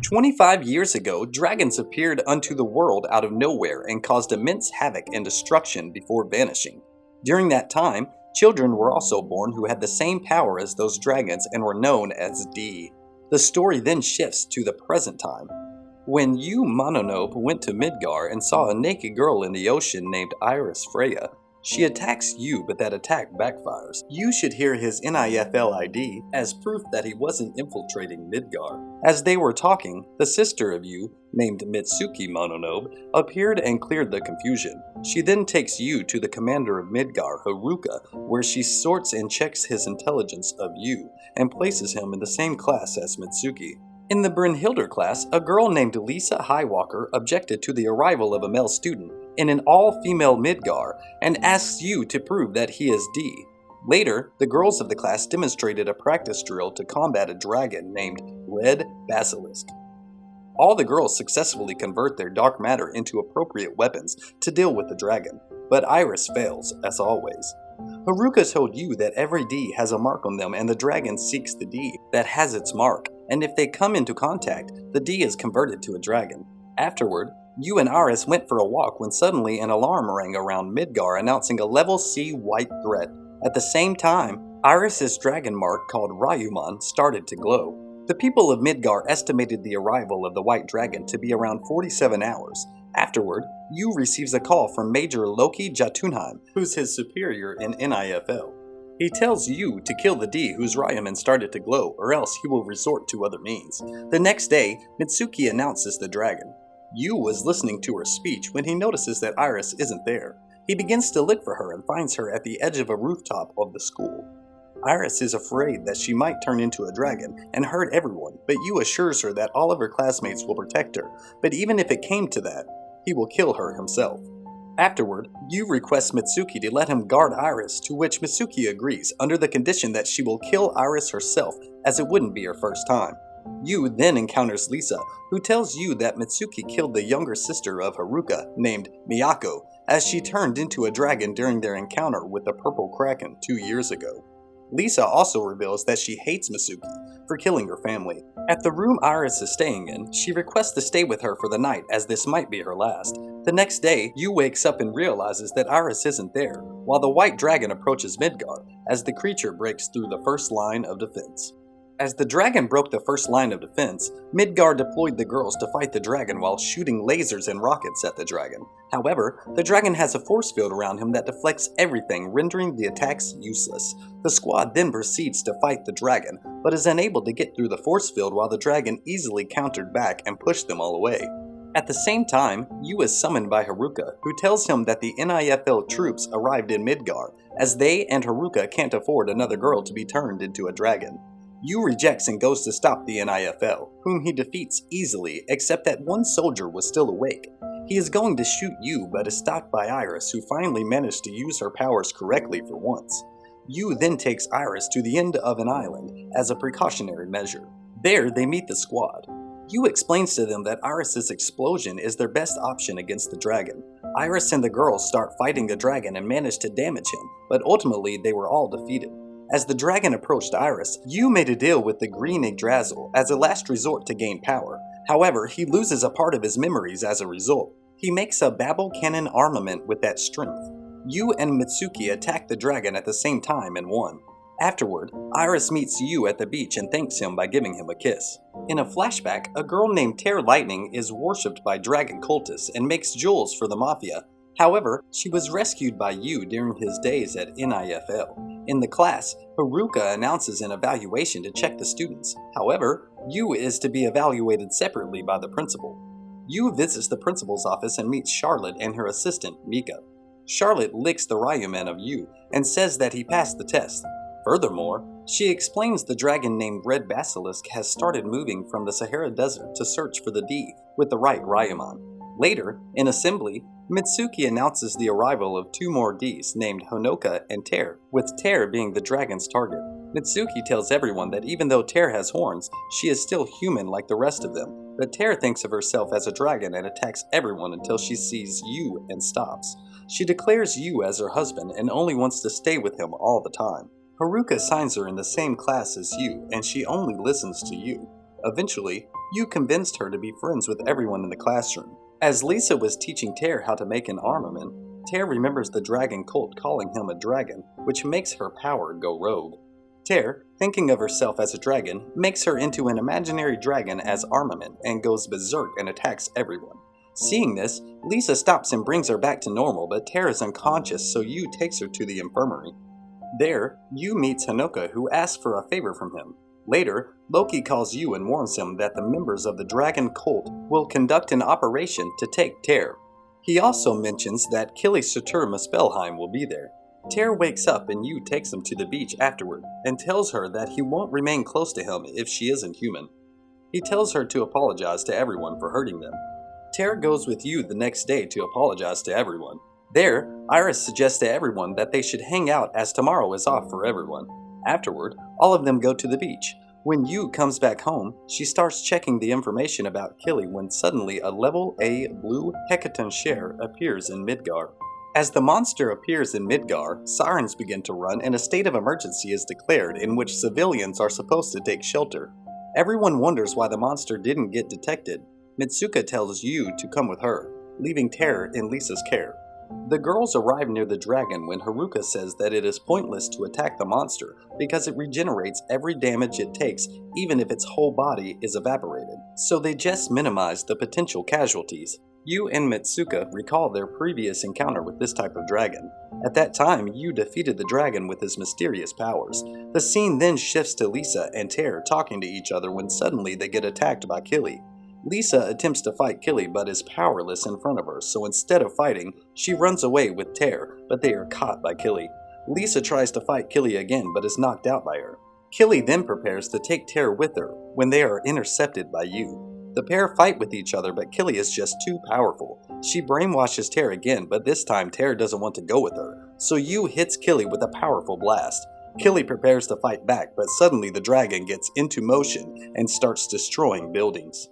25 years ago, dragons appeared unto the world out of nowhere and caused immense havoc and destruction before vanishing. During that time, children were also born who had the same power as those dragons and were known as D. The story then shifts to the present time. When Yuu Mononobe went to Midgar and saw a naked girl in the ocean named Iris Freya, she attacks Yuu, but that attack backfires. Yuu should hear his NIFL ID as proof that he wasn't infiltrating Midgar. As they were talking, the sister of Yuu, named Mitsuki Mononobe, appeared and cleared the confusion. She then takes Yuu to the commander of Midgar, Haruka, where she sorts and checks his intelligence of Yuu and places him in the same class as Mitsuki. In the Brynhildr class, a girl named Lisa Highwalker objected to the arrival of a male student in an all-female Midgar and asks Yuu to prove that he is D. Later, the girls of the class demonstrated a practice drill to combat a dragon named Red Basilisk. All the girls successfully convert their dark matter into appropriate weapons to deal with the dragon, but Iris fails, as always. Haruka told Yuu that every D has a mark on them and the dragon seeks the D that has its mark, and if they come into contact, the D is converted to a dragon. Afterward, Yuu and Iris went for a walk when suddenly an alarm rang around Midgar announcing a level C white threat. At the same time, Iris's dragon mark called Ryumon started to glow. The people of Midgar estimated the arrival of the white dragon to be around 47 hours. Afterward, Yuu receives a call from Major Loki Jotunheim, who's his superior in NIFL. He tells Yuu to kill the D whose Ryuman started to glow, or else he will resort to other means. The next day, Mitsuki announces the dragon. Yuu was listening to her speech when he notices that Iris isn't there. He begins to look for her and finds her at the edge of a rooftop of the school. Iris is afraid that she might turn into a dragon and hurt everyone, but Yuu assures her that all of her classmates will protect her, but even if it came to that, he will kill her himself. Afterward, Yuu requests Mitsuki to let him guard Iris, to which Mitsuki agrees, under the condition that she will kill Iris herself, as it wouldn't be her first time. Yuu then encounters Lisa, who tells Yuu that Mitsuki killed the younger sister of Haruka, named Miyako, as she turned into a dragon during their encounter with the Purple Kraken 2 years ago. Lisa also reveals that she hates Mitsuki for killing her family. At the room Iris is staying in, she requests to stay with her for the night as this might be her last. The next day, Yuu wakes up and realizes that Iris isn't there, while the white dragon approaches Midgar as the creature breaks through the first line of defense. As the dragon broke the first line of defense, Midgar deployed the girls to fight the dragon while shooting lasers and rockets at the dragon. However, the dragon has a force field around him that deflects everything, rendering the attacks useless. The squad then proceeds to fight the dragon, but is unable to get through the force field while the dragon easily countered back and pushed them all away. At the same time, Yuu is summoned by Haruka, who tells him that the NIFL troops arrived in Midgar, as they and Haruka can't afford another girl to be turned into a dragon. Yuu rejects and goes to stop the NIFL, whom he defeats easily, except that one soldier was still awake. He is going to shoot Yuu, but is stopped by Iris, who finally managed to use her powers correctly for once. Yuu then takes Iris to the end of an island as a precautionary measure. There, they meet the squad. Yuu explains to them that Iris's explosion is their best option against the dragon. Iris and the girls start fighting the dragon and manage to damage him, but ultimately they were all defeated. As the dragon approached Iris, Yuu made a deal with the Green Yggdrasil as a last resort to gain power. However, he loses a part of his memories as a result. He makes a Babel Cannon armament with that strength. Yuu and Mitsuki attack the dragon at the same time and won. Afterward, Iris meets Yuu at the beach and thanks him by giving him a kiss. In a flashback, a girl named Tear Lightning is worshipped by dragon cultists and makes jewels for the mafia. However, she was rescued by Yuu during his days at NIFL. In the class, Haruka announces an evaluation to check the students. However, Yuu is to be evaluated separately by the principal. Yuu visits the principal's office and meets Charlotte and her assistant, Mika. Charlotte licks the Ryuman of Yuu and says that he passed the test. Furthermore, she explains the dragon named Red Basilisk has started moving from the Sahara Desert to search for the D with the right Ryuman. Later, in assembly, Mitsuki announces the arrival of 2 more Ds named Honoka and Tear, with Tear being the dragon's target. Mitsuki tells everyone that even though Tear has horns, she is still human like the rest of them, but Tear thinks of herself as a dragon and attacks everyone until she sees Yuu and stops. She declares Yuu as her husband and only wants to stay with him all the time. Haruka assigns her in the same class as Yuu, and she only listens to Yuu. Eventually, Yuu convinced her to be friends with everyone in the classroom. As Lisa was teaching Tear how to make an armament, Tear remembers the dragon cult calling him a dragon, which makes her power go rogue. Tear, thinking of herself as a dragon, makes her into an imaginary dragon as armament and goes berserk and attacks everyone. Seeing this, Lisa stops and brings her back to normal, but Tear is unconscious, so Yuu takes her to the infirmary. There, Yuu meets Hanoka, who asks for a favor from him. Later, Loki calls Yuu and warns him that the members of the dragon cult will conduct an operation to take Tear. He also mentions that Killy Satur Muspelheim will be there. Tear wakes up and Yuu takes him to the beach afterward and tells her that he won't remain close to him if she isn't human. He tells her to apologize to everyone for hurting them. Tear goes with Yuu the next day to apologize to everyone. There, Iris suggests to everyone that they should hang out as tomorrow is off for everyone. Afterward, all of them go to the beach. When Yuu comes back home, she starts checking the information about Killy when suddenly a level A blue Hecaton share appears in Midgar. As the monster appears in Midgar, sirens begin to run and a state of emergency is declared in which civilians are supposed to take shelter. Everyone wonders why the monster didn't get detected. Mitsuki tells Yuu to come with her, leaving Tear in Lisa's care. The girls arrive near the dragon when Haruka says that it is pointless to attack the monster because it regenerates every damage it takes even if its whole body is evaporated, so they just minimize the potential casualties. Yuu and Mitsuki recall their previous encounter with this type of dragon. At that time, Yuu defeated the dragon with his mysterious powers. The scene then shifts to Lisa and Tear talking to each other when suddenly they get attacked by Killy. Lisa attempts to fight Killy but is powerless in front of her, so instead of fighting, she runs away with Tear, but they are caught by Killy. Lisa tries to fight Killy again but is knocked out by her. Killy then prepares to take Tear with her when they are intercepted by Yuu. The pair fight with each other, but Killy is just too powerful. She brainwashes Tear again, but this time Tear doesn't want to go with her, so Yuu hits Killy with a powerful blast. Killy prepares to fight back, but suddenly the dragon gets into motion and starts destroying buildings.